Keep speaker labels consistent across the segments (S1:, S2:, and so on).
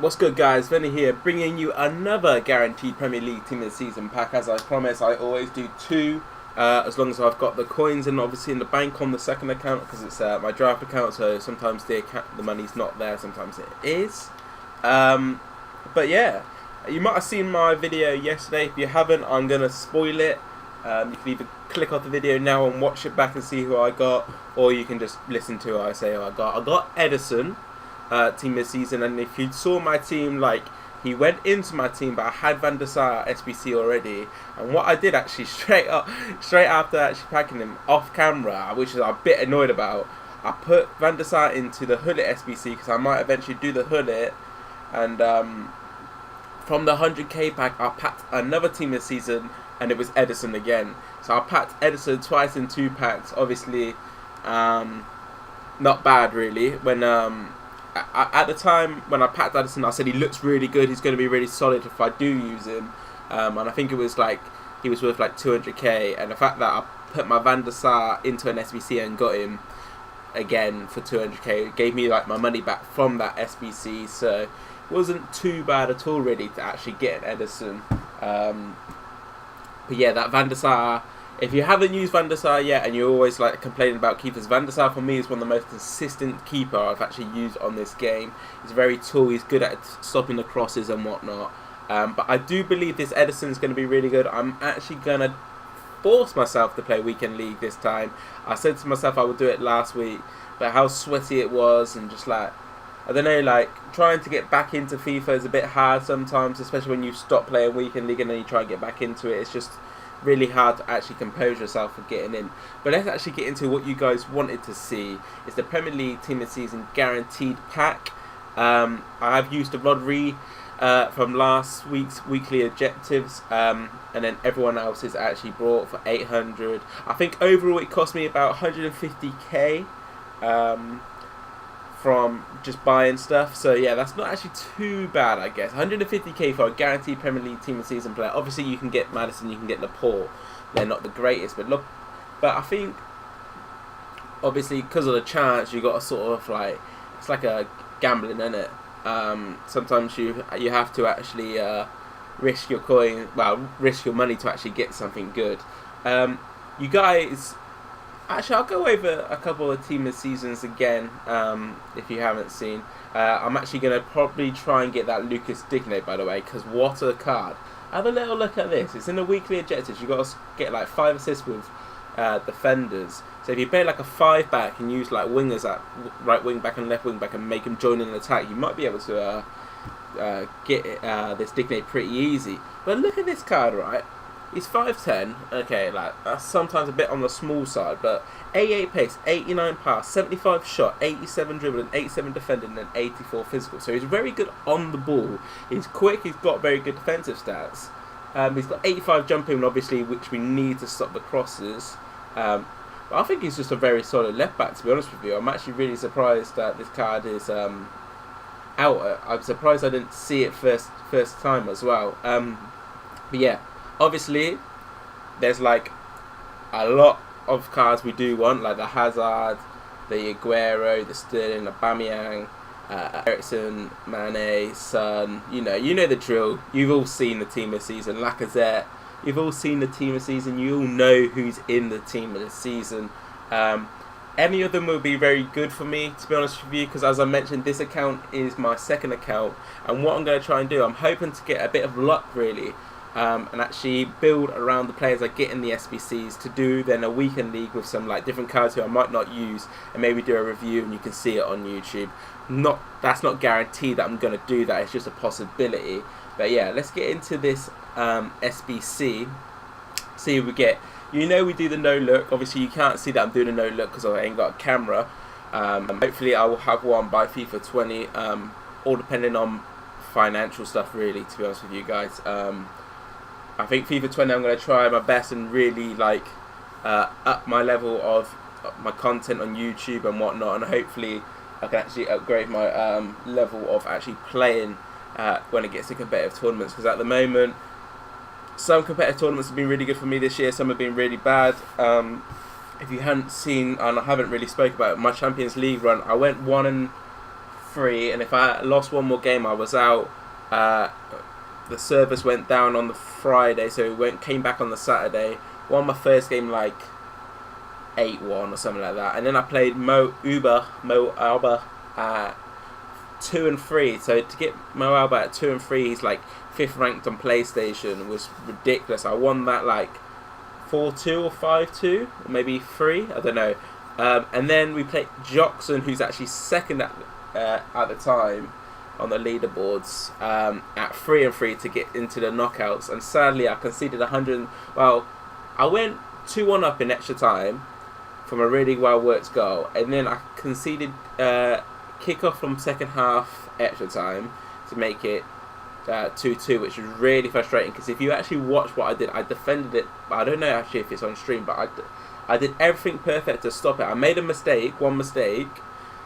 S1: What's good, guys? Vinny here, bringing you another guaranteed Premier League Team of the Season pack. As I promise, I always do two, as long as I've got the coins and obviously in the bank on the second account, because it's my draft account, so sometimes the money's not there, sometimes it is. But yeah, you might have seen my video yesterday. If you haven't, I'm going to spoil it. You can either click off the video now and watch it back and see who I got, or you can just listen to what I say who I got. I got Edison. Team this season, and if you saw my team, like, he went into my team, but I had Van der Sar SBC already, and what I did actually straight after actually packing him off camera, which I'm a bit annoyed about, I put Van der Sar into the Hullet SBC because I might eventually do the Hullet, and from the 100k pack I packed another team this season, and it was Edison again. So I packed Edison twice in 2 packs. Obviously not bad really. When at the time when I packed Addison, I said he looks really good, he's going to be really solid if I do use him, and I think it was like he was worth like 200k, and the fact that I put my Van der Sar into an SBC and got him again for 200k gave me like my money back from that SBC, so it wasn't too bad at all really to actually get an Edison. But yeah, that Van der Sar, if you haven't used Van der Sar yet and you're always like complaining about keepers, Van der Sar for me is one of the most consistent keeper I've actually used on this game. He's very tall, he's good at stopping the crosses and whatnot. But I do believe this Edison's going to be really good. I'm actually going to force myself to play Weekend League this time. I said to myself I would do it last week, but how sweaty it was, and just like, I don't know, like trying to get back into FIFA is a bit hard sometimes, especially when you stop playing Weekend League and then you try and get back into it. It's just really hard to actually compose yourself for getting in. But let's actually get into what you guys wanted to see. It's the Premier League Team of the Season guaranteed pack. I have used the Rodri from last week's weekly objectives, and then everyone else is actually brought for 800. I think overall it cost me about 150k from just buying stuff, so yeah, that's not actually too bad, I guess. 150k for a guaranteed Premier League Team of the Season player. Obviously you can get Maddison, you can get Laporte, they're not the greatest, but look, but I think obviously because of the chance you got to sort of like, it's like a gambling, isn't it? Sometimes you have to actually risk your coin, well, risk your money to actually get something good. You guys, actually, I'll go over a couple of Team of Seasons again, if you haven't seen. I'm actually going to probably try and get that Lucas Digne, by the way, because what a card. Have a little look at this. It's in the weekly objectives. You've got to get like 5 assists with defenders. So if you play like a 5-back and use like wingers at right wing back and left wing back and make them join in an attack, you might be able to get this Digne pretty easy. But look at this card, right? He's 5'10", okay, like that's sometimes a bit on the small side, but 88 pace, 89 pass, 75 shot, 87 dribbling, 87 defending, and 84 physical. So he's very good on the ball. He's quick, he's got very good defensive stats. He's got 85 jumping, obviously, which we need to stop the crosses. But I think he's just a very solid left back, to be honest with you. I'm actually really surprised that this card is out. I'm surprised I didn't see it first time as well. But yeah. Obviously, there's like a lot of cards we do want, like the Hazard, the Aguero, the Sterling, the Aubameyang, Eriksen, Mane, Son. You know the drill. You've all seen the Team of the Season. Lacazette. You've all seen the Team of the Season. You all know who's in the Team of the Season. Any of them will be very good for me, to be honest with you, because as I mentioned, this account is my second account, and what I'm going to try and do, I'm hoping to get a bit of luck really. And actually build around the players I get in the SBCs to do then a weekend league with some like different cards who I might not use, and maybe do a review and you can see it on YouTube. That's not guaranteed that I'm going to do that, it's just a possibility. But yeah, let's get into this SBC, see if we get, we do the no look. Obviously you can't see that I'm doing a no look because I ain't got a camera. Hopefully I will have one by FIFA 20, all depending on financial stuff really, to be honest with you guys. I think FIFA 20 I'm going to try my best and really like up my level of my content on YouTube and whatnot, and hopefully I can actually upgrade my level of actually playing when it gets to competitive tournaments, because at the moment some competitive tournaments have been really good for me this year, some have been really bad. If you hadn't seen, and I haven't really spoke about it, my Champions League run, I went 1-4 free, and if I lost one more game, I was out. The service went down on the Friday, so it came back on the Saturday. Won my first game like 8-1 or something like that, and then I played Mo Alba at 2 and 3. So to get Mo Alba at 2 and 3, he's like 5th ranked on PlayStation, was ridiculous. I won that like 4-2 or 5-2, or maybe 3, I don't know. And then we played Jockson, who's actually second at the time on the leaderboards, at 3 and 3 to get into the knockouts. And sadly, I conceded 100. Well, I went 2-1 up in extra time from a really well worked goal, and then I conceded kick-off from second half extra time to make it 2-2, which was really frustrating, because if you actually watch what I did, I defended it. I don't know actually if it's on stream, but I did everything perfect to stop it. I made one mistake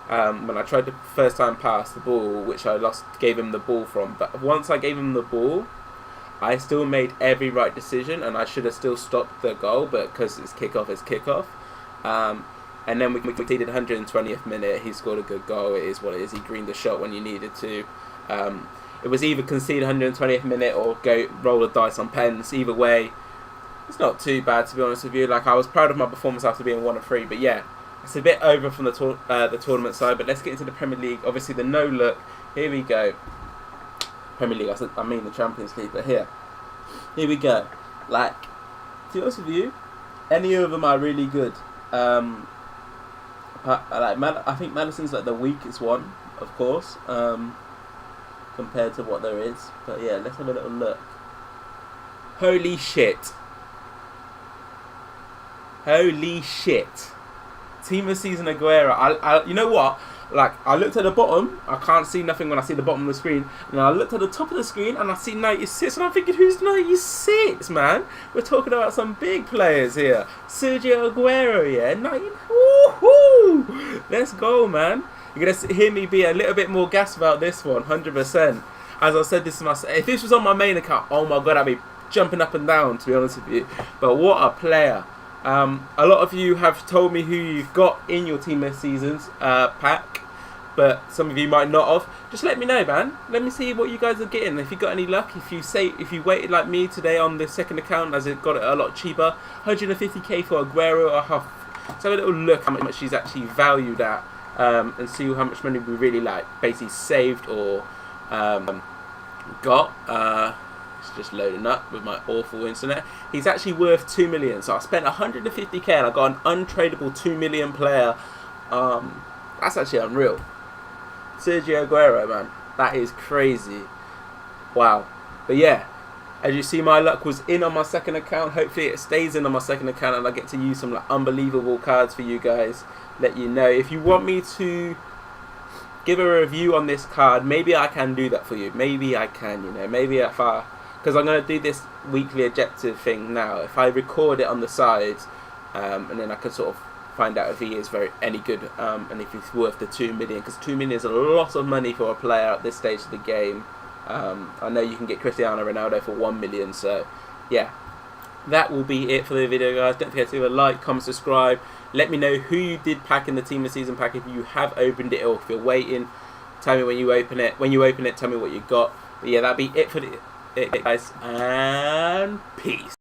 S1: when I tried to first time pass the ball, which I gave him the ball from. But once I gave him the ball, I still made every right decision, and I should have still stopped the goal, but because it's kickoff, it's kickoff. And then we conceded 120th minute. He scored a good goal. It is what it is. He greened the shot when you needed to. It was either concede 120th minute or go roll the dice on pens. Either way, it's not too bad, to be honest with you. Like, I was proud of my performance after being 1 and 3, but yeah, it's a bit over from the tournament side. But let's get into the Premier League. Obviously, the no look. Here we go. Premier League. I mean the Champions League, but here we go. Like, to be honest with you, any of them are really good. I think Madison's like the weakest one, of course, compared to what there is. But yeah, let's have a little look. Holy shit! Holy shit! Team of Season Aguero. You know what? Like, I looked at the bottom, I can't see nothing when I see the bottom of the screen. And I looked at the top of the screen and I see 96, and I'm thinking, who's 96, man? We're talking about some big players here. Sergio Aguero, yeah? Woohoo! Let's go, man. You're going to hear me be a little bit more gassed about this one, 100%. As I said, if this was on my main account, oh my god, I'd be jumping up and down, to be honest with you. But what a player. A lot of you have told me who you've got in your Team of Seasons pack, but some of you might not have. Just let me know, man. Let me see what you guys are getting. If you got any luck, if you waited like me today on the second account, as it got it a lot cheaper, 150k for Aguero. Let's have a little look how much she's actually valued at, and see how much money we really basically saved or got. It's just loading up with my awful internet. He's actually worth 2 million. So I spent 150k and I got an untradeable 2 million player. That's actually unreal. Sergio Aguero, man. That is crazy. Wow. But yeah, as you see, my luck was in on my second account. Hopefully it stays in on my second account and I get to use some unbelievable cards for you guys. Let you know. If you want me to give a review on this card, maybe I can do that for you. Maybe I can, you know. Maybe if I... Because I'm going to do this weekly objective thing now. If I record it on the side, and then I can sort of find out if he is any good, and if he's worth the 2 million. Because 2 million is a lot of money for a player at this stage of the game. I know you can get Cristiano Ronaldo for 1 million. So, yeah. That will be it for the video, guys. Don't forget to leave a like, comment, subscribe. Let me know who you did pack in the Team of Season pack. If you have opened it or if you're waiting, tell me when you open it. When you open it, tell me what you got. But yeah, that'll be it for it, guys, and peace.